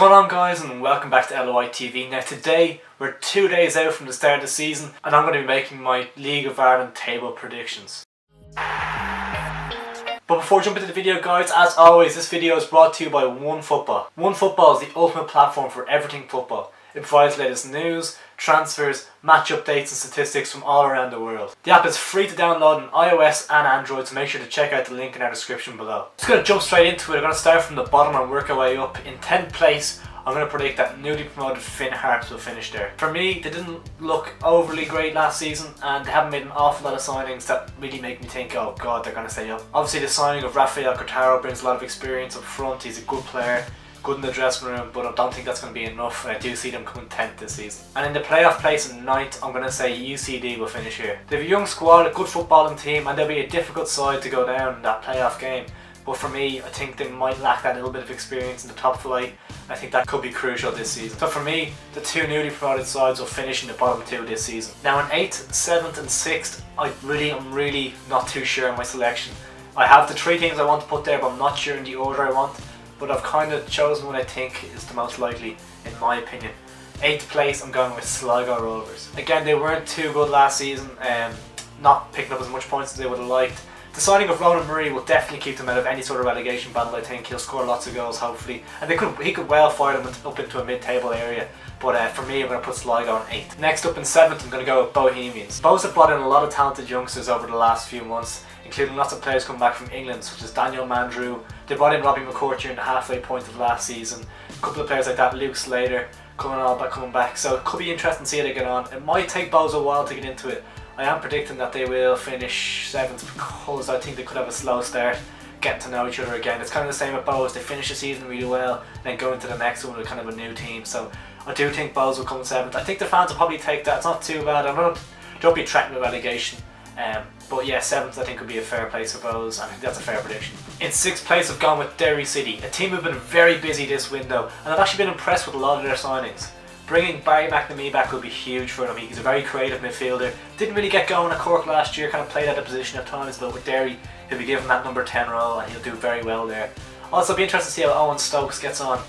going on, guys, and welcome back to LOI TV. Now today we're 2 days out from the start of the season and I'm going to be making my League of Ireland table predictions. But before we jump into the video, guys, as always, this video is brought to you by OneFootball. OneFootball is the ultimate platform for everything football. It provides the latest news, transfers, match updates and statistics from all around the world. The app is free to download on iOS and Android, so make sure to check out the link in our description below. Just going to jump straight into it. I'm going to start from the bottom and work our way up. In 10th place, I'm going to predict that newly promoted Finn Harps will finish there. For me, they didn't look overly great last season and they haven't made an awful lot of signings that really make me think, oh god, they're going to stay up. Obviously the signing of Rafael Cortaro brings a lot of experience up front. He's a good player, good in the dressing room, but I don't think that's going to be enough. I do see them coming 10th this season. And in the playoff place in 9th, I'm going to say UCD will finish here. They have a young squad, a good footballing team, and they'll be a difficult side to go down in that playoff game. But for me, I think they might lack that little bit of experience in the top flight. I think that could be crucial this season. So for me, the two newly promoted sides will finish in the bottom two this season. Now in 8th, 7th and 6th, I'm really not too sure on my selection. I have the three things I want to put there, but I'm not sure in the order I want. But I've kind of chosen what I think is the most likely, in my opinion. 8th place, I'm going with Sligo Rovers. Again, they weren't too good last season, not picking up as much points as they would have liked. The signing of Ronan Murray will definitely keep them out of any sort of relegation battle. I think he'll score lots of goals, hopefully, and he could well fire them up into a mid-table area. But for me, I'm going to put Sligo on 8th. Next up in 7th, I'm going to go with Bohemians. Bohs have brought in a lot of talented youngsters over the last few months, including lots of players coming back from England, such as Daniel Mandrew. They brought in Robbie McCourt during the halfway point of last season. A couple of players like that, Luke Slater, coming back. So it could be interesting to see how they get on. It might take Bohs a while to get into it. I am predicting that they will finish 7th because I think they could have a slow start, getting to know each other again. It's kind of the same with Bohs. They finish the season really well, and then go into the next one with kind of a new team. So I do think Bohs will come 7th. I think the fans will probably take that. It's not too bad. Don't be threatened with relegation. But yeah, 7th I think would be a fair place for Bohs. I think that's a fair prediction. In 6th place, I've gone with Derry City, a team who've been very busy this window, and I've actually been impressed with a lot of their signings. Bringing Barry McNamee back will be huge for them. He's a very creative midfielder. Didn't really get going at Cork last year, kind of played out of position at times, but with Derry, he'll be given that number 10 role and he'll do very well there. Also, be interested to see how Owen Stokes gets on.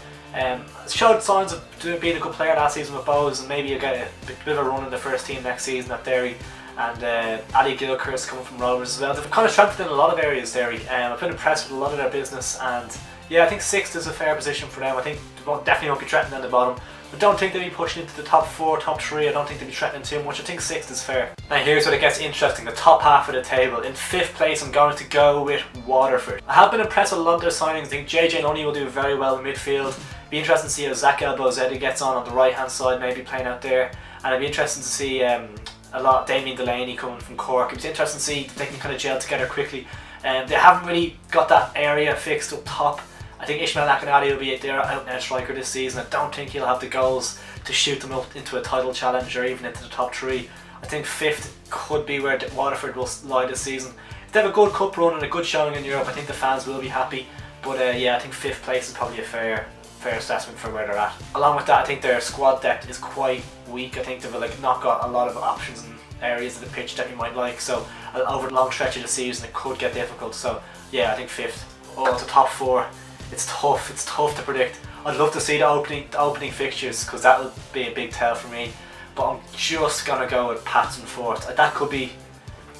Showed signs of being a good player last season with Bohs, and maybe he'll get a bit of a run in the first team next season at Derry. And Ali Gilchrist coming from Rovers as well. They've kind of strengthened in a lot of areas, Derry. I've been impressed with a lot of their business, and yeah, I think 6th is a fair position for them. I think they definitely won't be threatening at the bottom. I don't think they'll be pushing into the top 4, top 3. I don't think they'll be threatening too much. I think 6th is fair. Now here's where it gets interesting, the top half of the table. In 5th place, I'm going to go with Waterford. I have been impressed with a lot of their signings. I think JJ Lunny will do very well in midfield. Be interesting to see how Zach Elbouzedi gets on the right hand side, maybe playing out there. And it'd be interesting to see a lot of Damien Delaney coming from Cork. It'd be interesting to see if they can kind of gel together quickly. They haven't really got that area fixed up top. I think Ishmael Akinade will be their out-and-out striker this season. I don't think he'll have the goals to shoot them up into a title challenge or even into the top 3. I think 5th could be where Waterford will lie this season. If they have a good cup run and a good showing in Europe, I think the fans will be happy. But yeah, I think 5th place is probably a fair assessment for where they're at. Along with that, I think their squad depth is quite weak. I think they've not got a lot of options in areas of the pitch that you might like. So over the long stretch of the season, it could get difficult. So yeah, I think 5th. Oh, it's a top 4. It's tough to predict. I'd love to see the opening fixtures because that would be a big tell for me. But I'm just going to go with Pats in 4th. That could be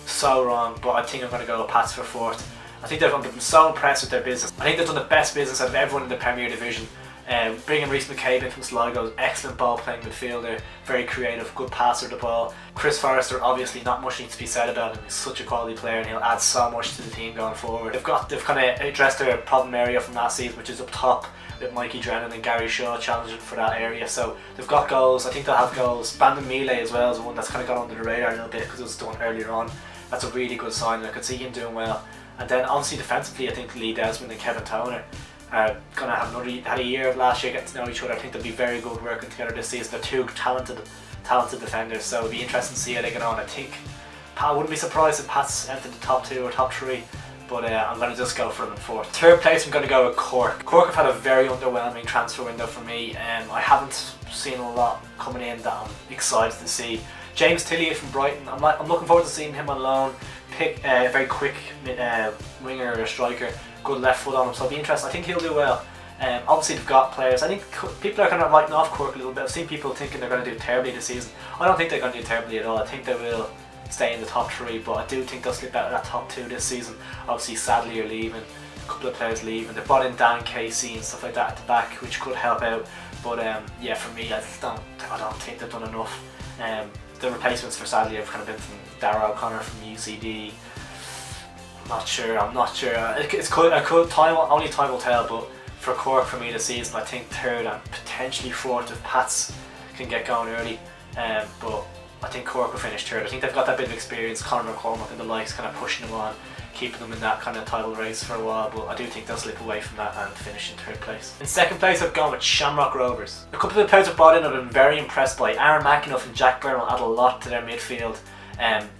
so wrong, but I think I'm going to go with Pats for 4th. I think they've been so impressed with their business. I think they've done the best business out of everyone in the Premier Division. Bringing Rhys McCabe in from Sligo, excellent ball playing midfielder, very creative, good passer of the ball. Chris Forrester, obviously not much needs to be said about him. He's such a quality player and he'll add so much to the team going forward. They've kind of addressed their problem area from last season, which is up top with Mikey Drennan and Gary Shaw challenging for that area. So they've got goals. I think they'll have goals. Bandon Mile as well is one that's kind of got under the radar a little bit because it was done earlier on. That's a really good sign, and I could see him doing well. And then obviously defensively, I think Lee Desmond and Kevin Toner are going to have had a year of last year getting to know each other. I think they'll be very good working together this season. They're two talented defenders, so it'll be interesting to see how they get on. I wouldn't be surprised if Pats entered the top 2 or top 3, but I'm going to just go for them in 4th. 3rd place, I'm going to go with Cork. Cork have had a very underwhelming transfer window for me. I haven't seen a lot coming in that I'm excited to see. James Tillier from Brighton, I'm looking forward to seeing him on loan. Pick a very quick winger or striker, good left foot on him, so it'll be interesting. I think he'll do well. Obviously they've got players. I think people are kind of writing off Cork a little bit. I've seen people thinking they're going to do terribly this season. I don't think they're going to do terribly at all. I think they will stay in the top 3, but I do think they'll slip out of that top 2 this season. Obviously Sadly are leaving, a couple of players leaving. They brought in Dan Casey and stuff like that at the back, which could help out. But yeah, for me, I don't think they've done enough. The replacements for Sadly have kind of been from Darragh O'Connor from UCD. I'm not sure. Only time will tell. But for Cork, for me this season, I think 3rd and potentially 4th if Pats can get going early. But I think Cork will finish 3rd. I think they've got that bit of experience. Conor McCormack and the likes kind of pushing them on, keeping them in that kind of title race for a while. But I do think they'll slip away from that and finish in 3rd place. In 2nd place, I've gone with Shamrock Rovers. A couple of the players I've brought in I've been very impressed by. Aaron McEnough and Jack Byrne will add a lot to their midfield.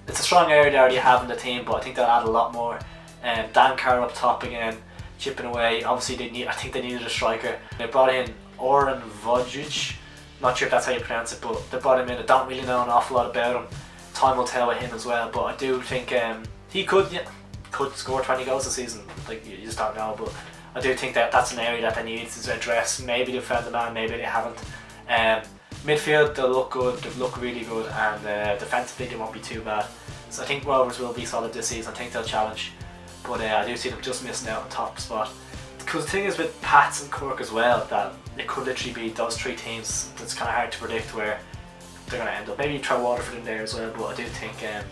It's a strong area they already have in the team, but I think they'll add a lot more. Dan Carroll up top again, chipping away. Obviously I think they needed a striker. They brought in Oren Vodjic. Not sure if that's how you pronounce it, but they brought him in. I don't really know an awful lot about him. Time will tell with him as well, but I do think he could score 20 goals this season. Like, you just don't know, but I do think that's an area that they need to address. Maybe they've found the man, maybe they haven't. Midfield, they'll look good, they've looked really good, and defensively they won't be too bad. So I think Rovers will be solid this season. I think they'll challenge, but I do see them just missing out on top spot. Because the thing is with Pats and Cork as well, that it could literally be those 3 teams. That's kind of hard to predict where they're going to end up. Maybe throw Waterford in there as well, but I do think I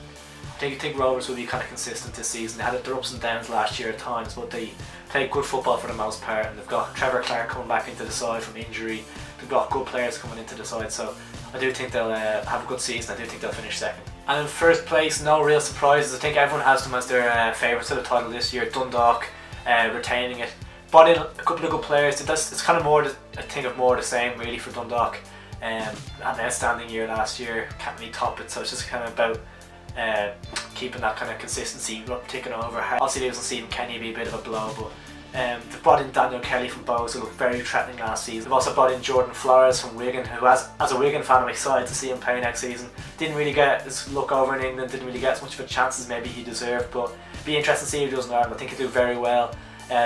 think Rovers will be kind of consistent this season. They had their ups and downs last year at times, but they played good football for the most part, and they've got Trevor Clark coming back into the side from injury. They've got good players coming into the side, so I do think they'll have a good season. I do think they'll finish 2nd. And in 1st place, no real surprises. I think everyone has them as their favourites to the title this year. Dundalk retaining it. Brought in a couple of good players. It's kind of more a thing of more of the same really for Dundalk. Had an outstanding year last year, can't really top it, so it's just kind of about keeping that kind of consistency ticking over. Obviously losing Stephen Kenny would be a bit of a blow, but they've brought in Daniel Kelly from Bows, who looked very threatening last season. They've also brought in Jordan Flores from Wigan, who as a Wigan fan I'm excited to see him play next season. Didn't really get his look over in England, didn't really get as much of a chance as maybe he deserved, but be interesting to see if he does in Ireland. I think he'll do very well.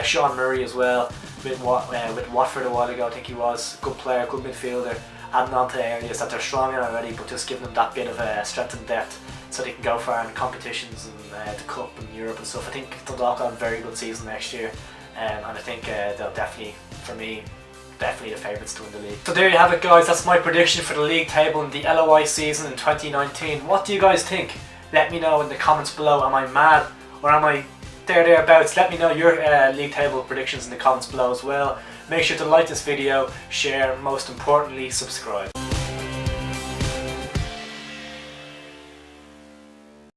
Sean Murray as well, with Watford a while ago. I think he was a good player, good midfielder, adding on to areas that they're strong in already, but just giving them that bit of strength and depth so they can go far in competitions and the Cup and Europe and stuff. I think Dundalk will have a very good season next year, and I think they'll definitely, for me, definitely the favourites to win the league. So there you have it, guys. That's my prediction for the league table in the LOI season in 2019. What do you guys think? Let me know in the comments below. Am I mad or am I thereabouts? Let me know your league table predictions in the comments below as well. Make sure to like this video, share, and most importantly, subscribe.